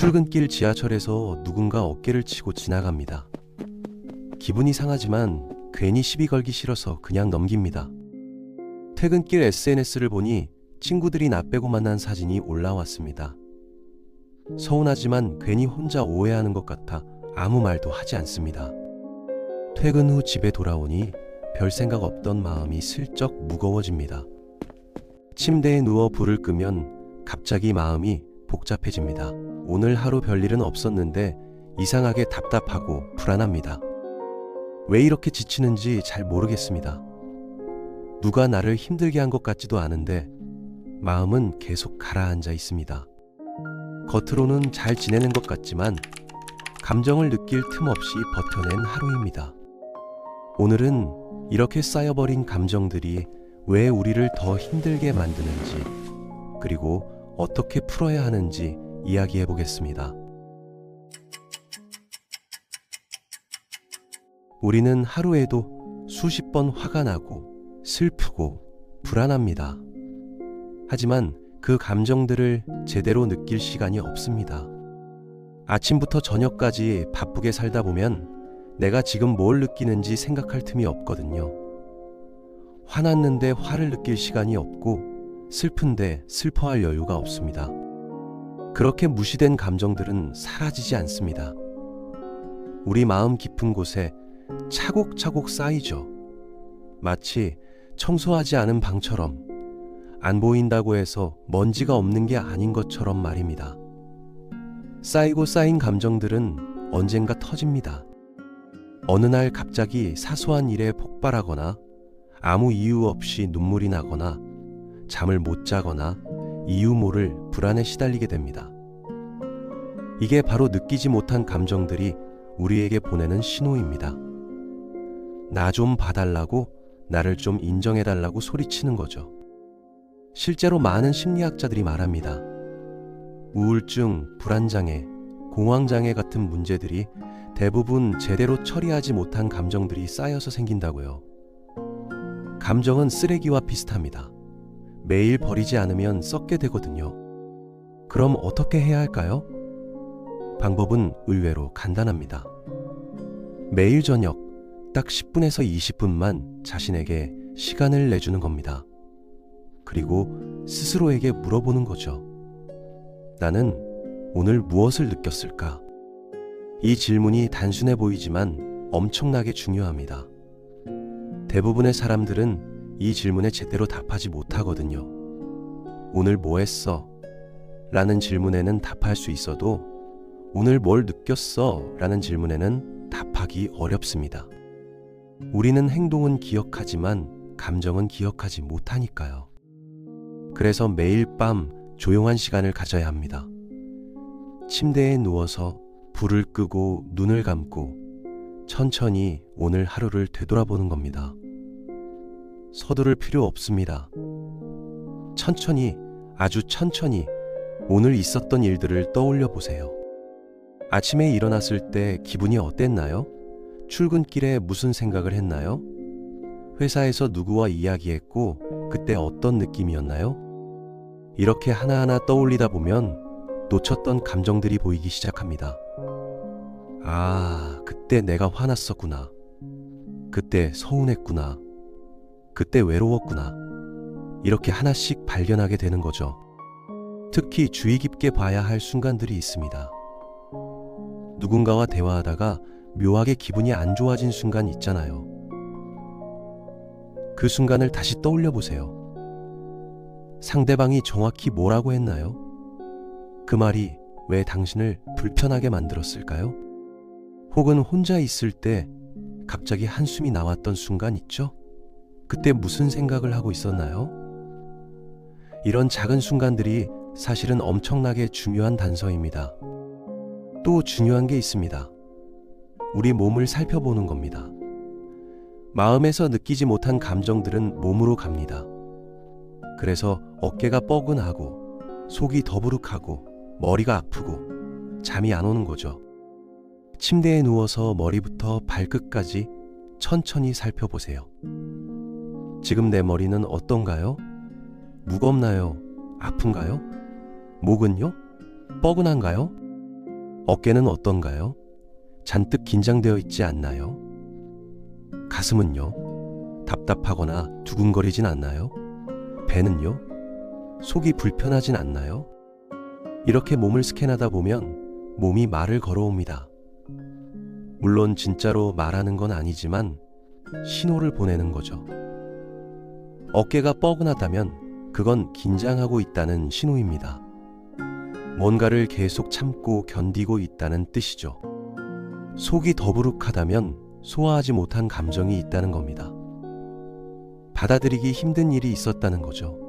출근길 지하철에서 누군가 어깨를 치고 지나갑니다. 기분이 상하지만 괜히 시비 걸기 싫어서 그냥 넘깁니다. 퇴근길 SNS를 보니 친구들이 나 빼고 만난 사진이 올라왔습니다. 서운하지만 괜히 혼자 오해하는 것 같아 아무 말도 하지 않습니다. 퇴근 후 집에 돌아오니 별 생각 없던 마음이 슬쩍 무거워집니다. 침대에 누워 불을 끄면 갑자기 마음이 복잡해집니다. 오늘 하루 별일은 없었는데 이상하게 답답하고 불안합니다. 왜 이렇게 지치는지 잘 모르겠습니다. 누가 나를 힘들게 한 것 같지도 않은데 마음은 계속 가라앉아 있습니다. 겉으로는 잘 지내는 것 같지만 감정을 느낄 틈 없이 버텨낸 하루입니다. 오늘은 이렇게 쌓여버린 감정들이 왜 우리를 더 힘들게 만드는지, 그리고 어떻게 풀어야 하는지 이야기해 보겠습니다. 우리는 하루에도 수십 번 화가 나고 슬프고 불안합니다. 하지만 그 감정들을 제대로 느낄 시간이 없습니다. 아침부터 저녁까지 바쁘게 살다 보면 내가 지금 뭘 느끼는지 생각할 틈이 없거든요. 화났는데 화를 느낄 시간이 없고 슬픈데 슬퍼할 여유가 없습니다. 그렇게 무시된 감정들은 사라지지 않습니다. 우리 마음 깊은 곳에 차곡차곡 쌓이죠. 마치 청소하지 않은 방처럼 안 보인다고 해서 먼지가 없는 게 아닌 것처럼 말입니다. 쌓이고 쌓인 감정들은 언젠가 터집니다. 어느 날 갑자기 사소한 일에 폭발하거나 아무 이유 없이 눈물이 나거나 잠을 못 자거나 이유 모를 불안에 시달리게 됩니다. 이게 바로 느끼지 못한 감정들이 우리에게 보내는 신호입니다. 나 좀 봐달라고, 나를 좀 인정해달라고 소리치는 거죠. 실제로 많은 심리학자들이 말합니다. 우울증, 불안장애, 공황장애 같은 문제들이 대부분 제대로 처리하지 못한 감정들이 쌓여서 생긴다고요. 감정은 쓰레기와 비슷합니다. 매일 버리지 않으면 썩게 되거든요. 그럼 어떻게 해야 할까요? 방법은 의외로 간단합니다. 매일 저녁 딱 10분에서 20분만 자신에게 시간을 내주는 겁니다. 그리고 스스로에게 물어보는 거죠. 나는 오늘 무엇을 느꼈을까? 이 질문이 단순해 보이지만 엄청나게 중요합니다. 대부분의 사람들은 이 질문에 제대로 답하지 못하거든요. 오늘 뭐 했어? 라는 질문에는 답할 수 있어도 오늘 뭘 느꼈어? 라는 질문에는 답하기 어렵습니다. 우리는 행동은 기억하지만 감정은 기억하지 못하니까요. 그래서 매일 밤 조용한 시간을 가져야 합니다. 침대에 누워서 불을 끄고 눈을 감고 천천히 오늘 하루를 되돌아보는 겁니다. 서두를 필요 없습니다. 천천히, 아주 천천히 오늘 있었던 일들을 떠올려 보세요. 아침에 일어났을 때 기분이 어땠나요? 출근길에 무슨 생각을 했나요? 회사에서 누구와 이야기했고 그때 어떤 느낌이었나요? 이렇게 하나하나 떠올리다 보면 놓쳤던 감정들이 보이기 시작합니다. 아, 그때 내가 화났었구나. 그때 서운했구나. 그때 외로웠구나. 이렇게 하나씩 발견하게 되는 거죠. 특히 주의 깊게 봐야 할 순간들이 있습니다. 누군가와 대화하다가 묘하게 기분이 안 좋아진 순간 있잖아요. 그 순간을 다시 떠올려 보세요. 상대방이 정확히 뭐라고 했나요? 그 말이 왜 당신을 불편하게 만들었을까요? 혹은 혼자 있을 때 갑자기 한숨이 나왔던 순간 있죠? 그때 무슨 생각을 하고 있었나요? 이런 작은 순간들이 사실은 엄청나게 중요한 단서입니다. 또 중요한 게 있습니다. 우리 몸을 살펴보는 겁니다. 마음에서 느끼지 못한 감정들은 몸으로 갑니다. 그래서 어깨가 뻐근하고 속이 더부룩하고 머리가 아프고 잠이 안 오는 거죠. 침대에 누워서 머리부터 발끝까지 천천히 살펴보세요. 지금 내 머리는 어떤가요? 무겁나요? 아픈가요? 목은요? 뻐근한가요? 어깨는 어떤가요? 잔뜩 긴장되어 있지 않나요? 가슴은요? 답답하거나 두근거리진 않나요? 배는요? 속이 불편하진 않나요? 이렇게 몸을 스캔하다 보면 몸이 말을 걸어옵니다. 물론 진짜로 말하는 건 아니지만 신호를 보내는 거죠. 어깨가 뻐근하다면 그건 긴장하고 있다는 신호입니다. 뭔가를 계속 참고 견디고 있다는 뜻이죠. 속이 더부룩하다면 소화하지 못한 감정이 있다는 겁니다. 받아들이기 힘든 일이 있었다는 거죠.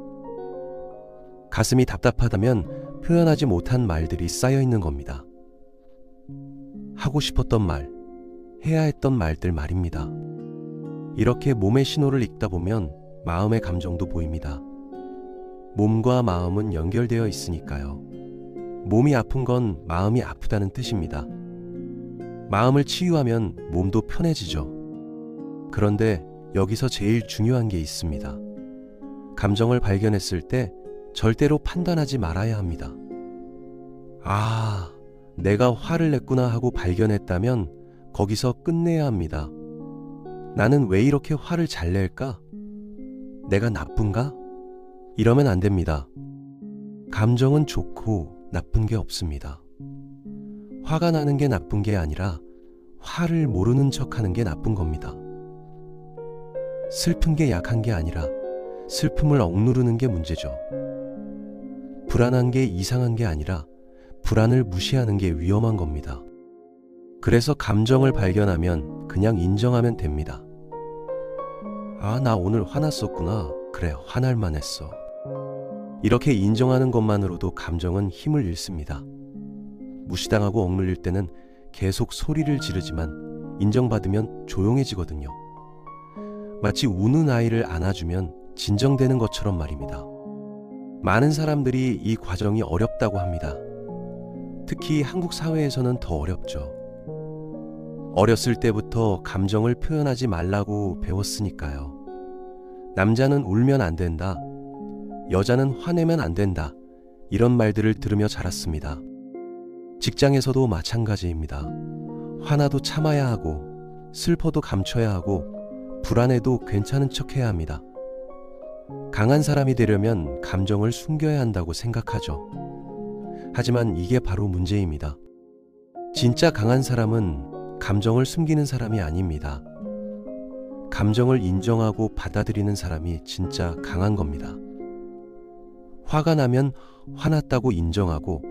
가슴이 답답하다면 표현하지 못한 말들이 쌓여 있는 겁니다. 하고 싶었던 말, 해야 했던 말들 말입니다. 이렇게 몸의 신호를 읽다 보면 마음의 감정도 보입니다. 몸과 마음은 연결되어 있으니까요. 몸이 아픈 건 마음이 아프다는 뜻입니다. 마음을 치유하면 몸도 편해지죠. 그런데 여기서 제일 중요한 게 있습니다. 감정을 발견했을 때 절대로 판단하지 말아야 합니다. 아, 내가 화를 냈구나 하고 발견했다면 거기서 끝내야 합니다. 나는 왜 이렇게 화를 잘 낼까? 내가 나쁜가? 이러면 안 됩니다. 감정은 좋고 나쁜 게 없습니다. 화가 나는 게 나쁜 게 아니라 화를 모르는 척 하는 게 나쁜 겁니다. 슬픈 게 약한 게 아니라 슬픔을 억누르는 게 문제죠. 불안한 게 이상한 게 아니라 불안을 무시하는 게 위험한 겁니다. 그래서 감정을 발견하면 그냥 인정하면 됩니다. 아, 나 오늘 화났었구나. 그래, 화날만 했어. 이렇게 인정하는 것만으로도 감정은 힘을 잃습니다. 무시당하고 억눌릴 때는 계속 소리를 지르지만 인정받으면 조용해지거든요. 마치 우는 아이를 안아주면 진정되는 것처럼 말입니다. 많은 사람들이 이 과정이 어렵다고 합니다. 특히 한국 사회에서는 더 어렵죠. 어렸을 때부터 감정을 표현하지 말라고 배웠으니까요. 남자는 울면 안 된다. 여자는 화내면 안 된다. 이런 말들을 들으며 자랐습니다. 직장에서도 마찬가지입니다. 화나도 참아야 하고, 슬퍼도 감춰야 하고, 불안해도 괜찮은 척 해야 합니다. 강한 사람이 되려면 감정을 숨겨야 한다고 생각하죠. 하지만 이게 바로 문제입니다. 진짜 강한 사람은 감정을 숨기는 사람이 아닙니다. 감정을 인정하고 받아들이는 사람이 진짜 강한 겁니다. 화가 나면 화났다고 인정하고,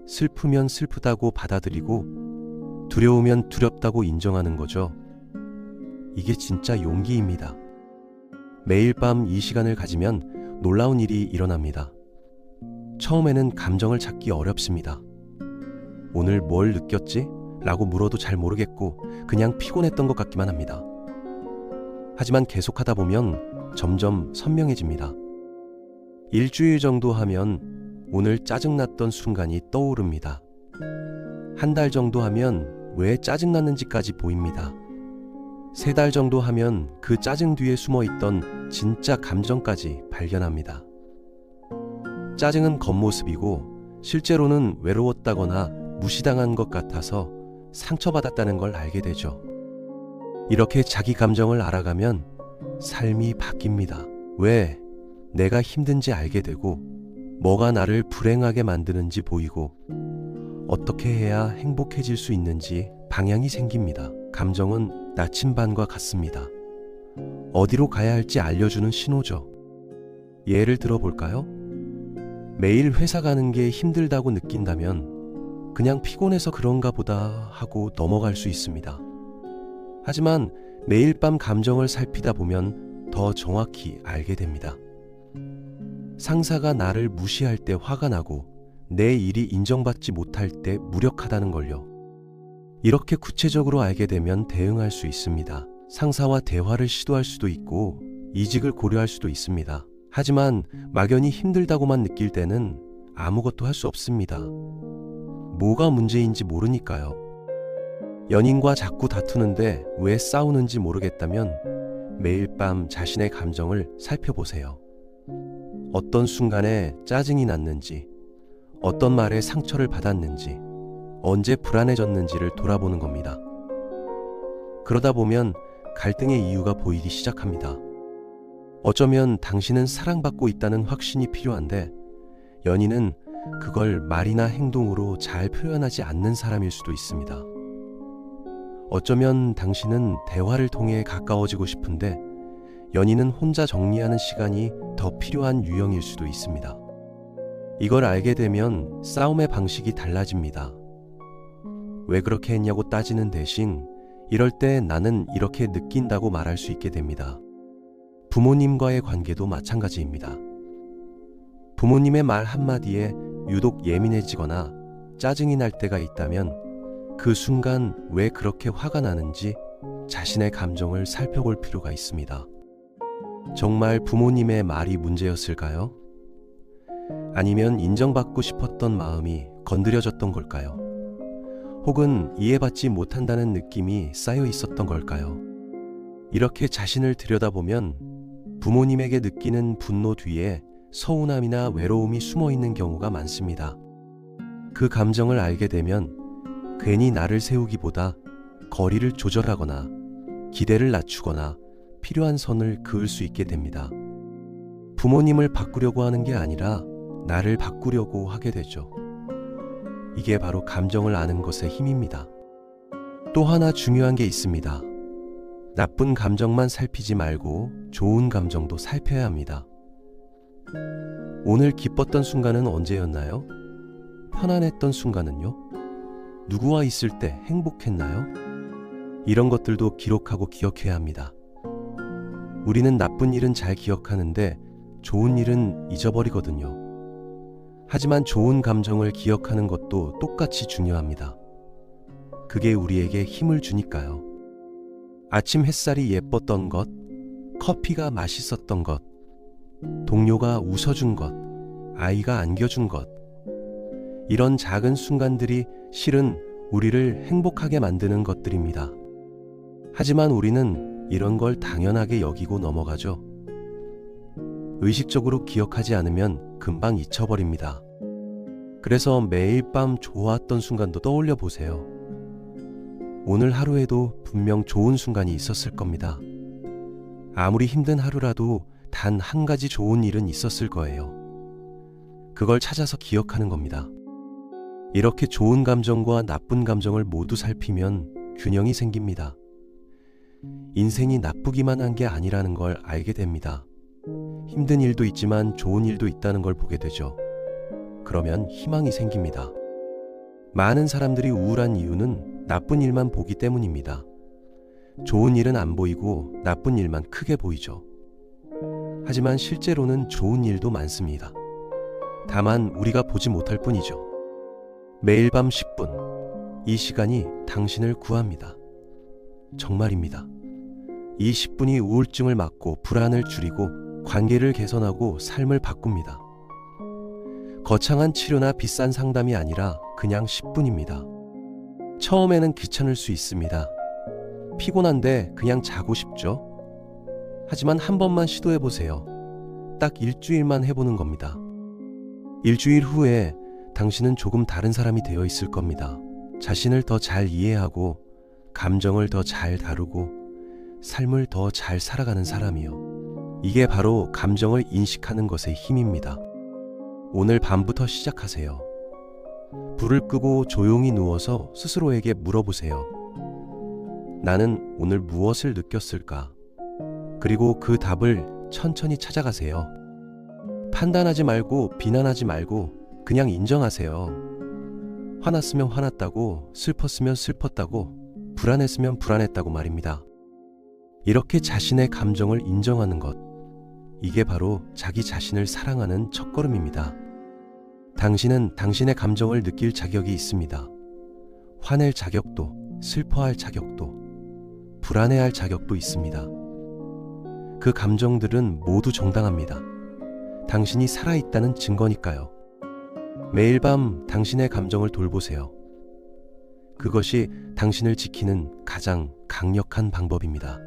슬프면 슬프다고 받아들이고, 두려우면 두렵다고 인정하는 거죠. 이게 진짜 용기입니다. 매일 밤 이 시간을 가지면 놀라운 일이 일어납니다. 처음에는 감정을 찾기 어렵습니다. 오늘 뭘 느꼈지? 라고 물어도 잘 모르겠고 그냥 피곤했던 것 같기만 합니다. 하지만 계속하다 보면 점점 선명해집니다. 일주일 정도 하면 오늘 짜증났던 순간이 떠오릅니다. 한 달 정도 하면 왜 짜증났는지까지 보입니다. 3달 정도 하면 그 짜증 뒤에 숨어있던 진짜 감정까지 발견합니다. 짜증은 겉모습이고 실제로는 외로웠다거나 무시당한 것 같아서 상처받았다는 걸 알게 되죠. 이렇게 자기 감정을 알아가면 삶이 바뀝니다. 왜 내가 힘든지 알게 되고 뭐가 나를 불행하게 만드는지 보이고 어떻게 해야 행복해질 수 있는지 방향이 생깁니다. 감정은 나침반과 같습니다. 어디로 가야 할지 알려주는 신호죠. 예를 들어볼까요? 매일 회사 가는 게 힘들다고 느낀다면 그냥 피곤해서 그런가 보다 하고 넘어갈 수 있습니다. 하지만 매일 밤 감정을 살피다 보면 더 정확히 알게 됩니다. 상사가 나를 무시할 때 화가 나고 내 일이 인정받지 못할 때 무력하다는 걸요. 이렇게 구체적으로 알게 되면 대응할 수 있습니다. 상사와 대화를 시도할 수도 있고 이직을 고려할 수도 있습니다. 하지만 막연히 힘들다고만 느낄 때는 아무것도 할 수 없습니다. 뭐가 문제인지 모르니까요. 연인과 자꾸 다투는데 왜 싸우는지 모르겠다면 매일 밤 자신의 감정을 살펴보세요. 어떤 순간에 짜증이 났는지, 어떤 말에 상처를 받았는지, 언제 불안해졌는지를 돌아보는 겁니다. 그러다 보면 갈등의 이유가 보이기 시작합니다. 어쩌면 당신은 사랑받고 있다는 확신이 필요한데 연인은 그걸 말이나 행동으로 잘 표현하지 않는 사람일 수도 있습니다. 어쩌면 당신은 대화를 통해 가까워지고 싶은데 연인은 혼자 정리하는 시간이 더 필요한 유형일 수도 있습니다. 이걸 알게 되면 싸움의 방식이 달라집니다. 왜 그렇게 했냐고 따지는 대신 이럴 때 나는 이렇게 느낀다고 말할 수 있게 됩니다. 부모님과의 관계도 마찬가지입니다. 부모님의 말 한마디에 유독 예민해지거나 짜증이 날 때가 있다면 그 순간 왜 그렇게 화가 나는지 자신의 감정을 살펴볼 필요가 있습니다. 정말 부모님의 말이 문제였을까요? 아니면 인정받고 싶었던 마음이 건드려졌던 걸까요? 혹은 이해받지 못한다는 느낌이 쌓여 있었던 걸까요? 이렇게 자신을 들여다보면 부모님에게 느끼는 분노 뒤에 서운함이나 외로움이 숨어 있는 경우가 많습니다. 그 감정을 알게 되면 괜히 나를 세우기보다 거리를 조절하거나 기대를 낮추거나 필요한 선을 그을 수 있게 됩니다. 부모님을 바꾸려고 하는 게 아니라 나를 바꾸려고 하게 되죠. 이게 바로 감정을 아는 것의 힘입니다. 또 하나 중요한 게 있습니다. 나쁜 감정만 살피지 말고 좋은 감정도 살펴야 합니다. 오늘 기뻤던 순간은 언제였나요? 편안했던 순간은요? 누구와 있을 때 행복했나요? 이런 것들도 기록하고 기억해야 합니다. 우리는 나쁜 일은 잘 기억하는데 좋은 일은 잊어버리거든요. 하지만 좋은 감정을 기억하는 것도 똑같이 중요합니다. 그게 우리에게 힘을 주니까요. 아침 햇살이 예뻤던 것, 커피가 맛있었던 것, 동료가 웃어준 것, 아이가 안겨준 것. 이런 작은 순간들이 실은 우리를 행복하게 만드는 것들입니다. 하지만 우리는 이런 걸 당연하게 여기고 넘어가죠. 의식적으로 기억하지 않으면 금방 잊혀버립니다. 그래서 매일 밤 좋았던 순간도 떠올려 보세요. 오늘 하루에도 분명 좋은 순간이 있었을 겁니다. 아무리 힘든 하루라도 단 한 가지 좋은 일은 있었을 거예요. 그걸 찾아서 기억하는 겁니다. 이렇게 좋은 감정과 나쁜 감정을 모두 살피면 균형이 생깁니다. 인생이 나쁘기만 한 게 아니라는 걸 알게 됩니다. 힘든 일도 있지만 좋은 일도 있다는 걸 보게 되죠. 그러면 희망이 생깁니다. 많은 사람들이 우울한 이유는 나쁜 일만 보기 때문입니다. 좋은 일은 안 보이고 나쁜 일만 크게 보이죠. 하지만 실제로는 좋은 일도 많습니다. 다만 우리가 보지 못할 뿐이죠. 매일 밤 10분, 이 시간이 당신을 구합니다. 정말입니다. 이 10분이 우울증을 막고 불안을 줄이고 관계를 개선하고 삶을 바꿉니다. 거창한 치료나 비싼 상담이 아니라 그냥 10분입니다. 처음에는 귀찮을 수 있습니다. 피곤한데 그냥 자고 싶죠? 하지만 한 번만 시도해보세요. 딱 일주일만 해보는 겁니다. 일주일 후에 당신은 조금 다른 사람이 되어 있을 겁니다. 자신을 더 잘 이해하고 감정을 더 잘 다루고 삶을 더 잘 살아가는 사람이요. 이게 바로 감정을 인식하는 것의 힘입니다. 오늘 밤부터 시작하세요. 불을 끄고 조용히 누워서 스스로에게 물어보세요. 나는 오늘 무엇을 느꼈을까? 그리고 그 답을 천천히 찾아가세요. 판단하지 말고 비난하지 말고 그냥 인정하세요. 화났으면 화났다고, 슬펐으면 슬펐다고, 불안했으면 불안했다고 말입니다. 이렇게 자신의 감정을 인정하는 것, 이게 바로 자기 자신을 사랑하는 첫걸음입니다. 당신은 당신의 감정을 느낄 자격이 있습니다. 화낼 자격도, 슬퍼할 자격도, 불안해할 자격도 있습니다. 그 감정들은 모두 정당합니다. 당신이 살아있다는 증거니까요. 매일 밤 당신의 감정을 돌보세요. 그것이 당신을 지키는 가장 강력한 방법입니다.